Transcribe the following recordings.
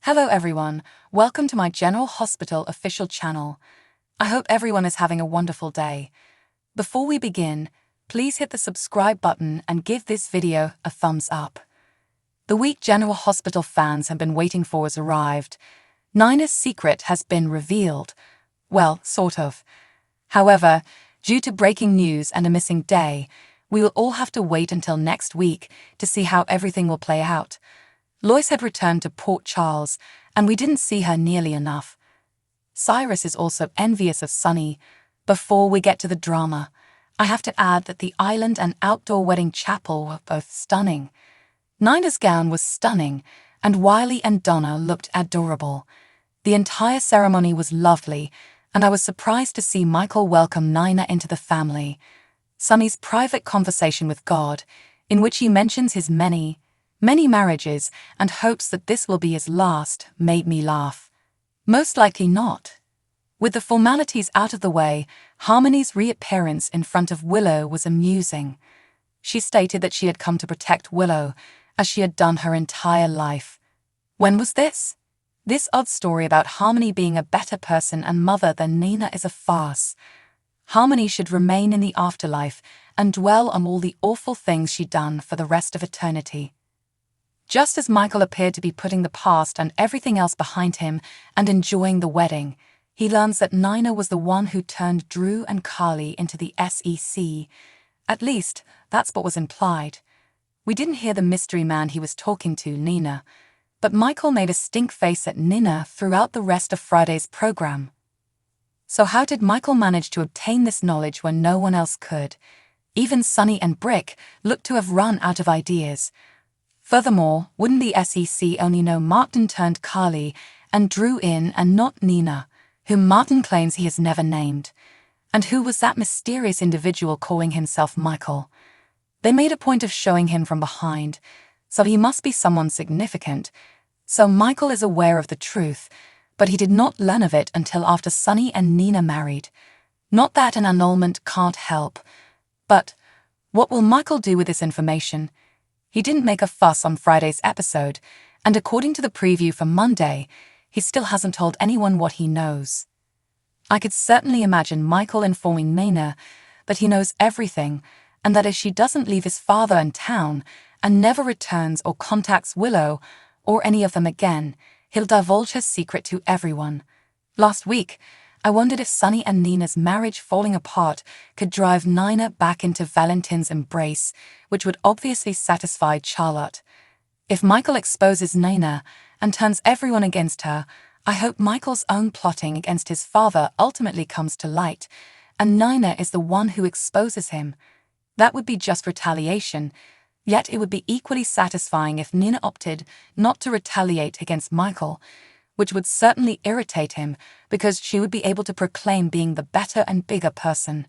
Hello everyone, welcome to my General Hospital official channel. I hope everyone is having a wonderful day. Before we begin, please hit the subscribe button and give this video a thumbs up. The week General Hospital fans have been waiting for has arrived. Nina's secret has been revealed. Well, sort of. However, due to breaking news and a missing day, we will all have to wait until next week to see how everything will play out. Lois had returned to Port Charles, and we didn't see her nearly enough. Cyrus is also envious of Sunny. Before we get to the drama, I have to add that the island and outdoor wedding chapel were both stunning. Nina's gown was stunning, and Wiley and Donna looked adorable. The entire ceremony was lovely, and I was surprised to see Michael welcome Nina into the family. Sunny's private conversation with God, in which he mentions his many marriages and hopes that this will be his last, made me laugh. Most likely not. With the formalities out of the way, Harmony's reappearance in front of Willow was amusing. She stated that she had come to protect Willow, as she had done her entire life. When was this? This odd story about Harmony being a better person and mother than Nina is a farce. Harmony should remain in the afterlife and dwell on all the awful things she'd done for the rest of eternity. Just as Michael appeared to be putting the past and everything else behind him and enjoying the wedding, he learns that Nina was the one who turned Drew and Carly into the SEC. At least, that's what was implied. We didn't hear the mystery man he was talking to, Nina, but Michael made a stink face at Nina throughout the rest of Friday's program. So how did Michael manage to obtain this knowledge when no one else could? Even Sunny and Brick looked to have run out of ideas. Furthermore, wouldn't the SEC only know Martin turned Carly and Drew in and not Nina, whom Martin claims he has never named? And who was that mysterious individual calling himself Michael? They made a point of showing him from behind, so he must be someone significant. So Michael is aware of the truth, but he did not learn of it until after Sunny and Nina married. Not that an annulment can't help, but what will Michael do with this information? He didn't make a fuss on Friday's episode, and according to the preview for Monday, he still hasn't told anyone what he knows. I could certainly imagine Michael informing Nina that he knows everything, and that if she doesn't leave his father and town, and never returns or contacts Willow or any of them again, he'll divulge her secret to everyone. Last week, I wondered if Sunny and Nina's marriage falling apart could drive Nina back into Valentin's embrace, which would obviously satisfy Charlotte. If Michael exposes Nina and turns everyone against her, I hope Michael's own plotting against his father ultimately comes to light, and Nina is the one who exposes him. That would be just retaliation, yet it would be equally satisfying if Nina opted not to retaliate against Michael, which would certainly irritate him because she would be able to proclaim being the better and bigger person.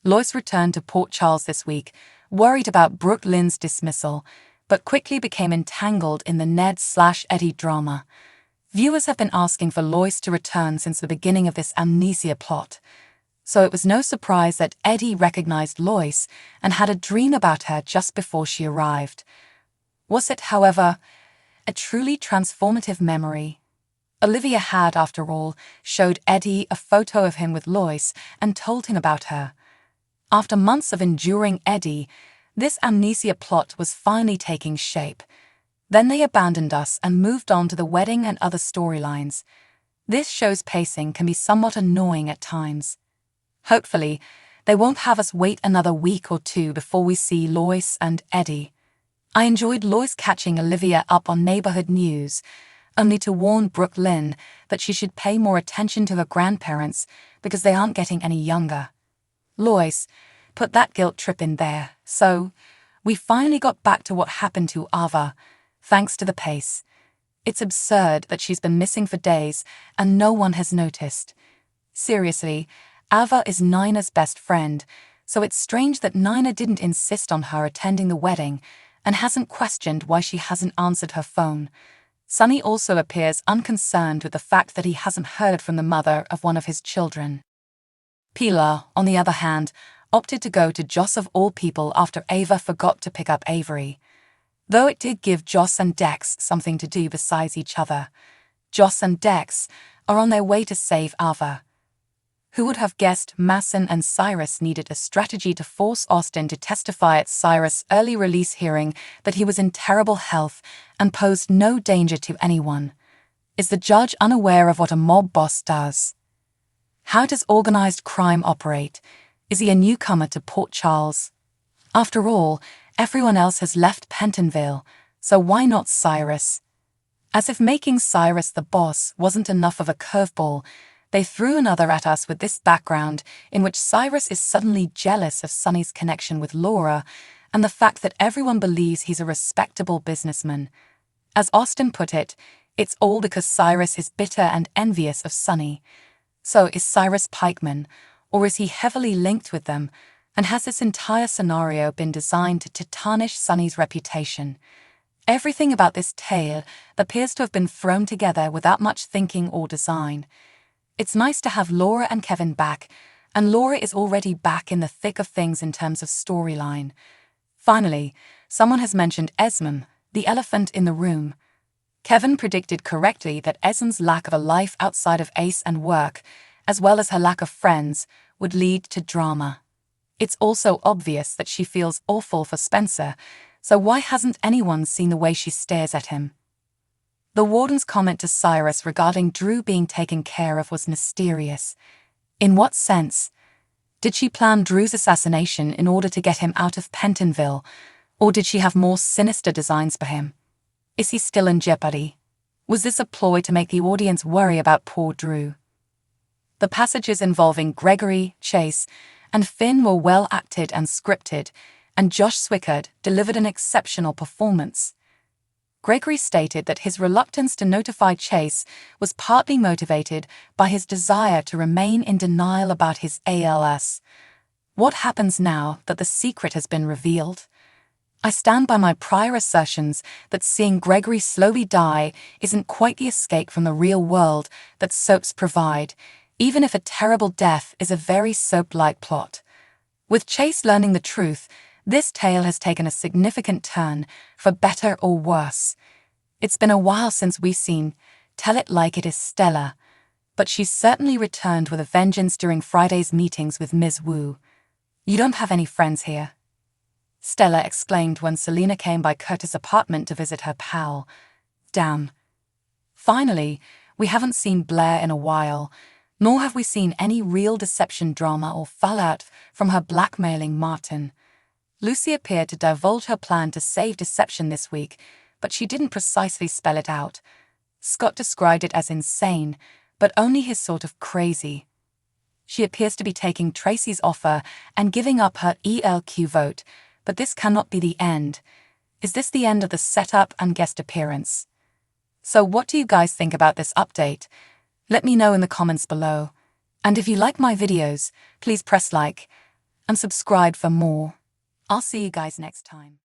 Lois returned to Port Charles this week, worried about Brooke Lynn's dismissal, but quickly became entangled in the Ned/Eddie drama. Viewers have been asking for Lois to return since the beginning of this amnesia plot, so it was no surprise that Eddie recognized Lois and had a dream about her just before she arrived. Was it, however, a truly transformative memory? Olivia had, after all, showed Eddie a photo of him with Lois and told him about her. After months of enduring Eddie, this amnesia plot was finally taking shape. Then they abandoned us and moved on to the wedding and other storylines. This show's pacing can be somewhat annoying at times. Hopefully, they won't have us wait another week or two before we see Lois and Eddie. I enjoyed Lois catching Olivia up on neighborhood news, only to warn Brooke Lynn that she should pay more attention to her grandparents because they aren't getting any younger. Lois put that guilt trip in there, so we finally got back to what happened to Ava, thanks to the pace. It's absurd that she's been missing for days and no one has noticed. Seriously, Ava is Nina's best friend, so it's strange that Nina didn't insist on her attending the wedding and hasn't questioned why she hasn't answered her phone. Sunny also appears unconcerned with the fact that he hasn't heard from the mother of one of his children. Pilar, on the other hand, opted to go to Joss of all people after Ava forgot to pick up Avery. Though it did give Joss and Dex something to do besides each other. Joss and Dex, are on their way to save Ava. Who would have guessed Mason and Cyrus needed a strategy to force Austin to testify at Cyrus' early release hearing that he was in terrible health and posed no danger to anyone? Is the judge unaware of what a mob boss does? How does organized crime operate? Is he a newcomer to Port Charles? After all, everyone else has left Pentonville, so why not Cyrus? As if making Cyrus the boss wasn't enough of a curveball, they threw another at us with this background in which Cyrus is suddenly jealous of Sonny's connection with Laura and the fact that everyone believes he's a respectable businessman. As Austin put it, it's all because Cyrus is bitter and envious of Sonny. So is Cyrus pikeman, or is he heavily linked with them, and has this entire scenario been designed to tarnish Sonny's reputation? Everything about this tale appears to have been thrown together without much thinking or design. It's nice to have Laura and Kevin back, and Laura is already back in the thick of things in terms of storyline. Finally, someone has mentioned Esmond, the elephant in the room. Kevin predicted correctly that Esmond's lack of a life outside of Ace and work, as well as her lack of friends, would lead to drama. It's also obvious that she feels awful for Spencer, so why hasn't anyone seen the way she stares at him? The warden's comment to Cyrus regarding Drew being taken care of was mysterious. In what sense? Did she plan Drew's assassination in order to get him out of Pentonville, or did she have more sinister designs for him? Is he still in jeopardy? Was this a ploy to make the audience worry about poor Drew? The passages involving Gregory, Chase, and Finn were well acted and scripted, and Josh Swickard delivered an exceptional performance. Gregory stated that his reluctance to notify Chase was partly motivated by his desire to remain in denial about his ALS. What happens now that the secret has been revealed? I stand by my prior assertions that seeing Gregory slowly die isn't quite the escape from the real world that soaps provide, even if a terrible death is a very soap-like plot. With Chase learning the truth, this tale has taken a significant turn, for better or worse. It's been a while since we've seen Tell It Like It Is Stella, but she's certainly returned with a vengeance during Friday's meetings with Ms. Wu. "You don't have any friends here," Stella exclaimed when Selena came by Curtis' apartment to visit her pal. Damn. Finally, we haven't seen Blair in a while, nor have we seen any real deception drama or fallout from her blackmailing Martin. Lucy appeared to divulge her plan to save Deception this week, but she didn't precisely spell it out. Scott described it as insane, but only his sort of crazy. She appears to be taking Tracy's offer and giving up her ELQ vote, but this cannot be the end. Is this the end of the setup and guest appearance? So what do you guys think about this update? Let me know in the comments below. And if you like my videos, please press like and subscribe for more. I'll see you guys next time.